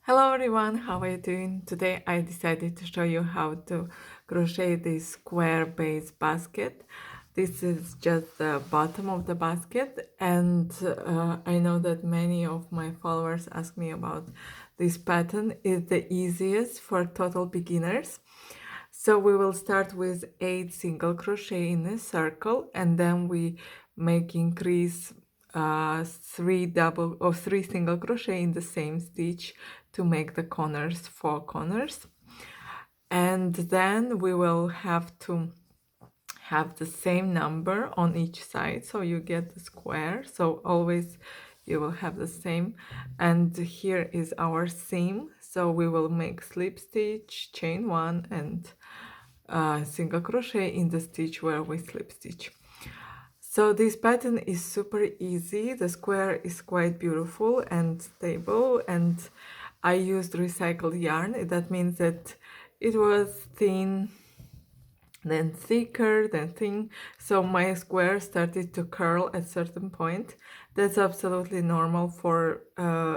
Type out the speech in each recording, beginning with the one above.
Hello everyone, how are you doing? Today I decided to show you how to crochet this square base basket. This is just the bottom of the basket, and I know that many of my followers ask me about this pattern. It's the easiest for total beginners. So we will start with 8 single crochet in a circle, and then we make increase 3 single crochet in the same stitch to make the corners 4 corners. And then we will have to have the same number on each side, so you get the square. So always you will have the same. And here is our seam, so we will make slip stitch, chain 1, and single crochet in the stitch where we slip stitch. So this pattern is super easy. The square is quite beautiful and stable, and I used recycled yarn. That means that it was thin, then thicker, then thin. So my square started to curl at certain point. That's absolutely normal for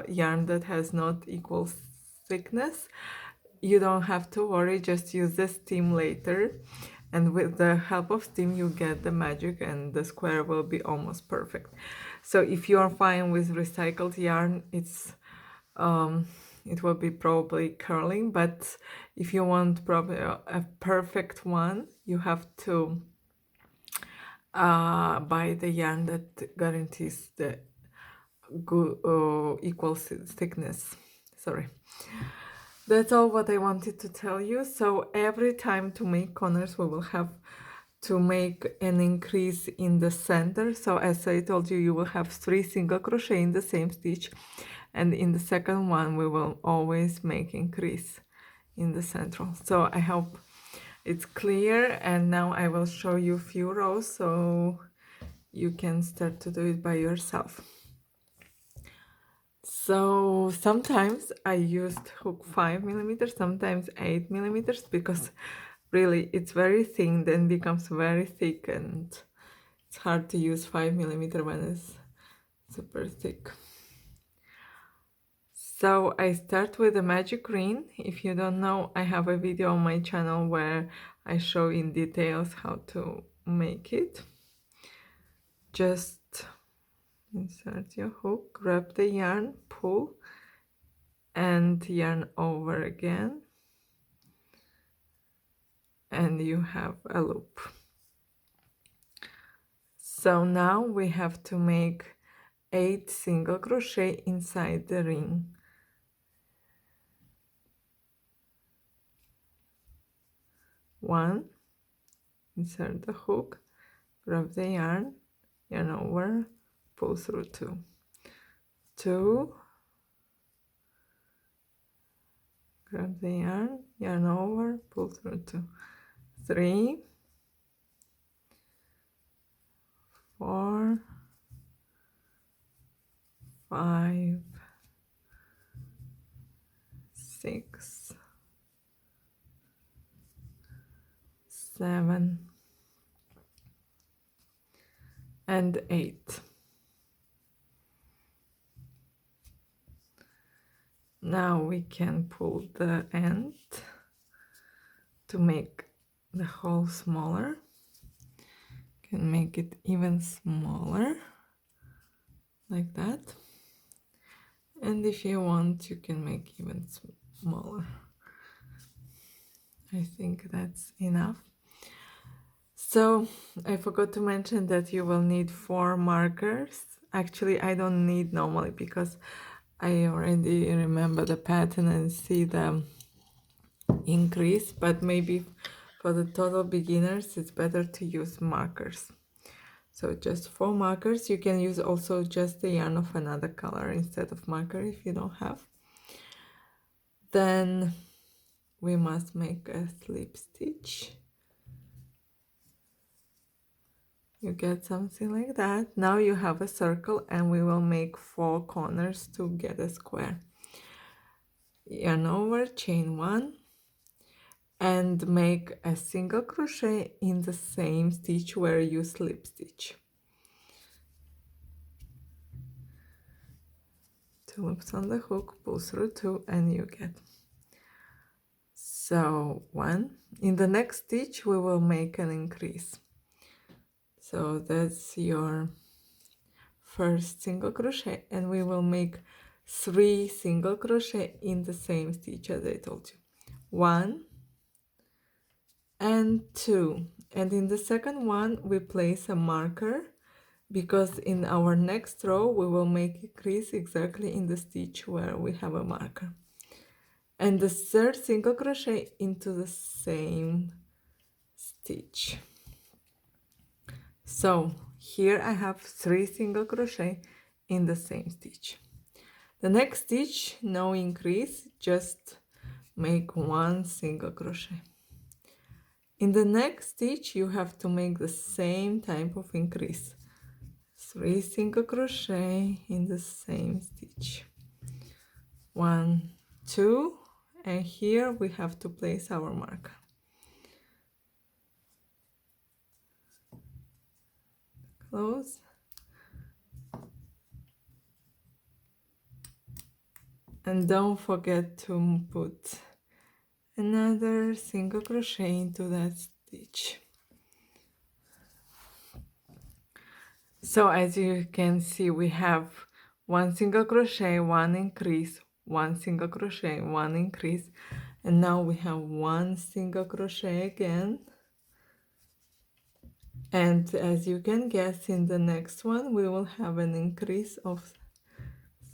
yarn that has not equal thickness. You don't have to worry, just use the steam later. And with the help of steam, you get the magic and the square will be almost perfect. So if you are fine with recycled yarn, it will be probably curling, but if you want probably a perfect one, you have to buy the yarn that guarantees the good equal thickness. Sorry. That's all what I wanted to tell you. So every time to make corners, we will have to make an increase in the center. So as I told you, you will have 3 single crochet in the same stitch, and in the second one we will always make increase in the central. So I hope it's clear, and now I will show you a few rows so you can start to do it by yourself. So sometimes I used hook 5mm, sometimes 8mm, because really it's very thin, then becomes very thick, and it's hard to use 5mm when it's super thick. So I start with the magic ring. If you don't know, I have a video on my channel where I show in details how to make it. Just insert your hook, grab the yarn, pull, and yarn over again, and you have a loop. So now we have to make 8 single crochet inside the ring. 1, insert the hook, grab the yarn over, pull through 2, 2, grab the yarn over, pull through 2, 3, 4, 5, 6, 7, and 8. Now we can pull the end to make the hole smaller. Can make it even smaller, like that. And if you want, you can make even smaller. I think that's enough. So I forgot to mention that you will need 4 markers. Actually, I don't need normally because I already remember the pattern and see the increase, but maybe for the total beginners, it's better to use markers. So just 4 markers. You can use also just the yarn of another color instead of marker if you don't have. Then we must make a slip stitch. You get something like that. Now you have a circle, and we will make 4 corners to get a square. Yarn over, chain 1, and make a single crochet in the same stitch where you slip stitch. 2 loops on the hook, pull through 2, and you get. So 1. In the next stitch we will make an increase. So that's your first single crochet, and we will make 3 single crochet in the same stitch as I told you. 1 and 2, and in the second one we place a marker, because in our next row we will make increase exactly in the stitch where we have a marker. And the third single crochet into the same stitch. So here I have 3 single crochet in the same stitch. The next stitch, no increase, just make 1 single crochet. In the next stitch you have to make the same type of increase. 3 single crochet in the same stitch. 1, 2, and here we have to place our marker. Close. And don't forget to put another single crochet into that stitch. So as you can see, we have 1 single crochet, 1 increase, 1 single crochet, 1 increase, and now we have 1 single crochet again. And as you can guess, in the next one we will have an increase of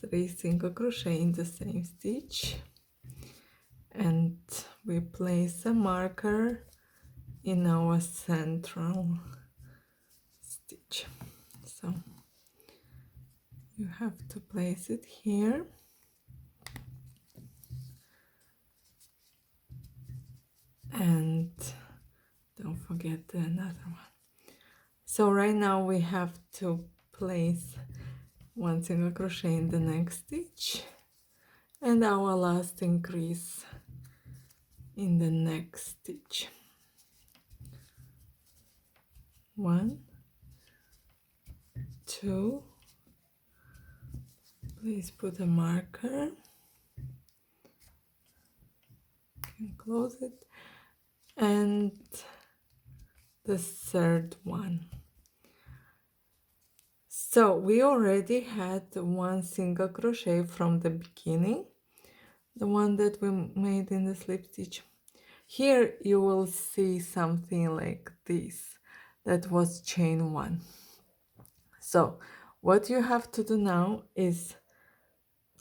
3 single crochet in the same stitch, and we place a marker in our central stitch. So you have to place it here, and don't forget another one. So right now we have to place 1 single crochet in the next stitch and our last increase in the next stitch. 1, 2, please put a marker, you can close it, and the third one. So we already had 1 single crochet from the beginning, the one that we made in the slip stitch. Here you will see something like this, that was chain 1. So what you have to do now is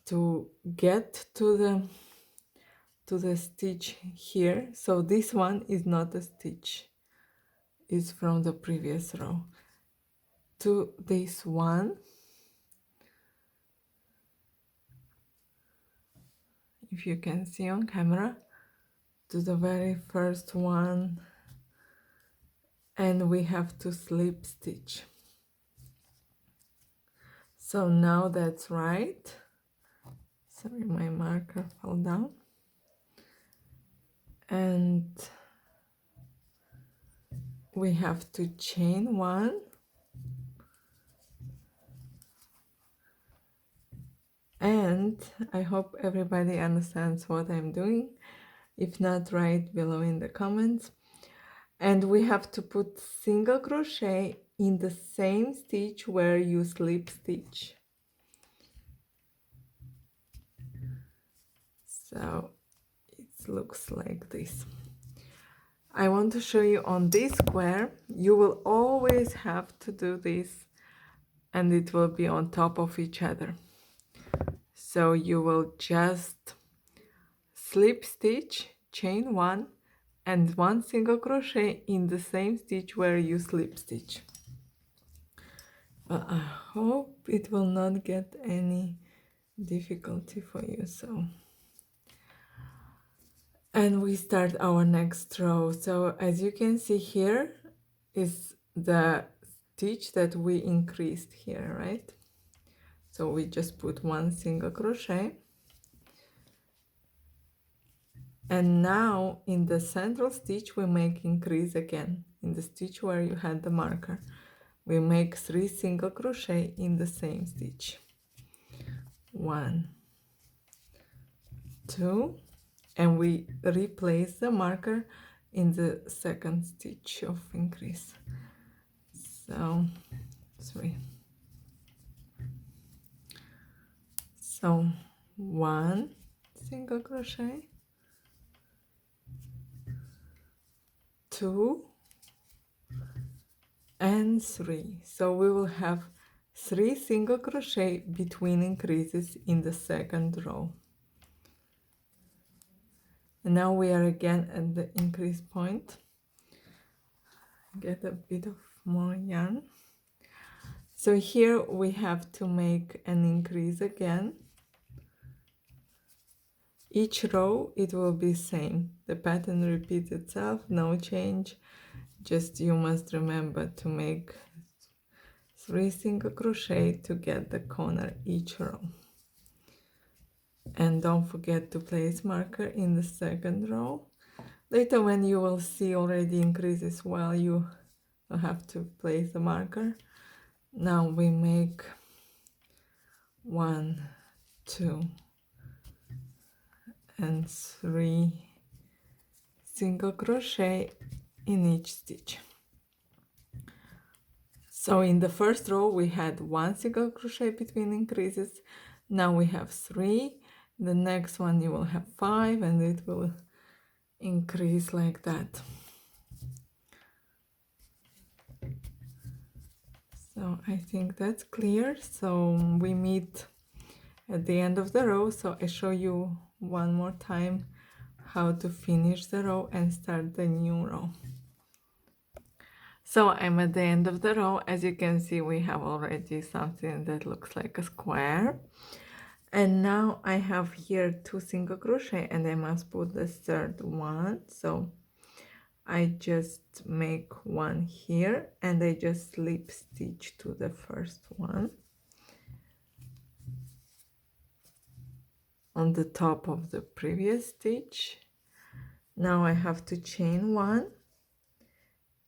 to get to the stitch here. So this one is not a stitch, it's from the previous row, to this one, if you can see on camera, to the very first one, and we have to slip stitch. So now that's right. Sorry, my marker fell down. And we have to chain 1, and I hope everybody understands what I'm doing. If not, write below in the comments. And we have to put single crochet in the same stitch where you slip stitch. So it looks like this. I want to show you on this square, you will always have to do this, and it will be on top of each other. So you will just slip stitch, chain 1, and 1 single crochet in the same stitch where you slip stitch. But I hope it will not get any difficulty for you. So, and we start our next row. So as you can see, here is the stitch that we increased here, right? So we just put 1 single crochet, and now in the central stitch we make increase again. In the stitch where you had the marker, we make 3 single crochet in the same stitch. 1, 2, and we replace the marker in the second stitch of increase. So 3. So 1 single crochet, 2, and 3. So we will have 3 single crochet between increases in the second row. And now we are again at the increase point. Get a bit of more yarn. So here we have to make an increase again. Each row it will be same. The pattern repeats itself, no change. Just you must remember to make 3 single crochet to get the corner each row. And don't forget to place marker in the second row. Later when you will see already increases, well, you will have to place the marker. Now we make 1, 2, and 3 single crochet in each stitch. So in the first row we had 1 single crochet between increases. Now we have 3. The next one you will have 5, and it will increase like that. So I think that's clear. So we meet at the end of the row. So I show you one more time how to finish the row and start the new row. So I'm at the end of the row. As you can see, we have already something that looks like a square. And now I have here 2 single crochet, and I must put the third one. So I just make 1 here, and I just slip stitch to the first one on the top of the previous stitch. Now I have to chain 1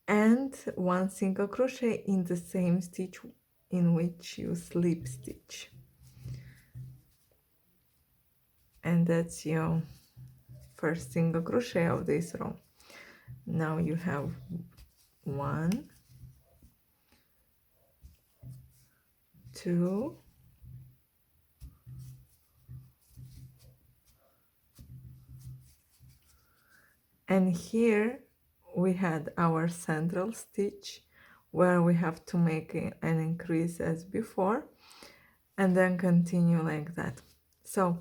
and 1 single crochet in the same stitch in which you slip stitch, and that's your first single crochet of this row. Now you have 1, 2, and here we had our central stitch where we have to make an increase as before, and then continue like that. So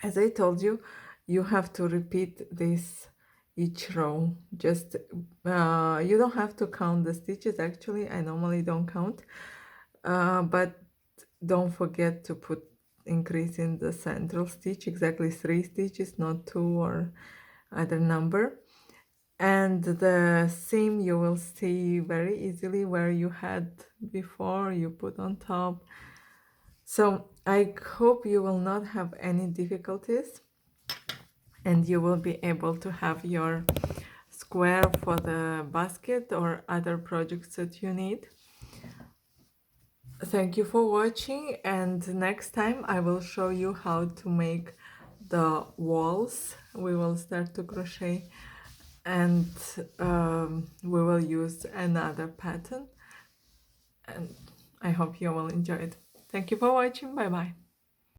as I told you, you have to repeat this each row. Just you don't have to count the stitches. Actually, I normally don't count, but don't forget to put increase in the central stitch, exactly 3 stitches, not 2 or other number. And the seam you will see very easily where you had before, you put on top. So I hope you will not have any difficulties, and you will be able to have your square for the basket or other projects that you need. Thank you for watching, and next time I will show you how to make the walls. We will start to crochet, and we will use another pattern, and I hope you will enjoy it. Thank you for watching. Bye bye.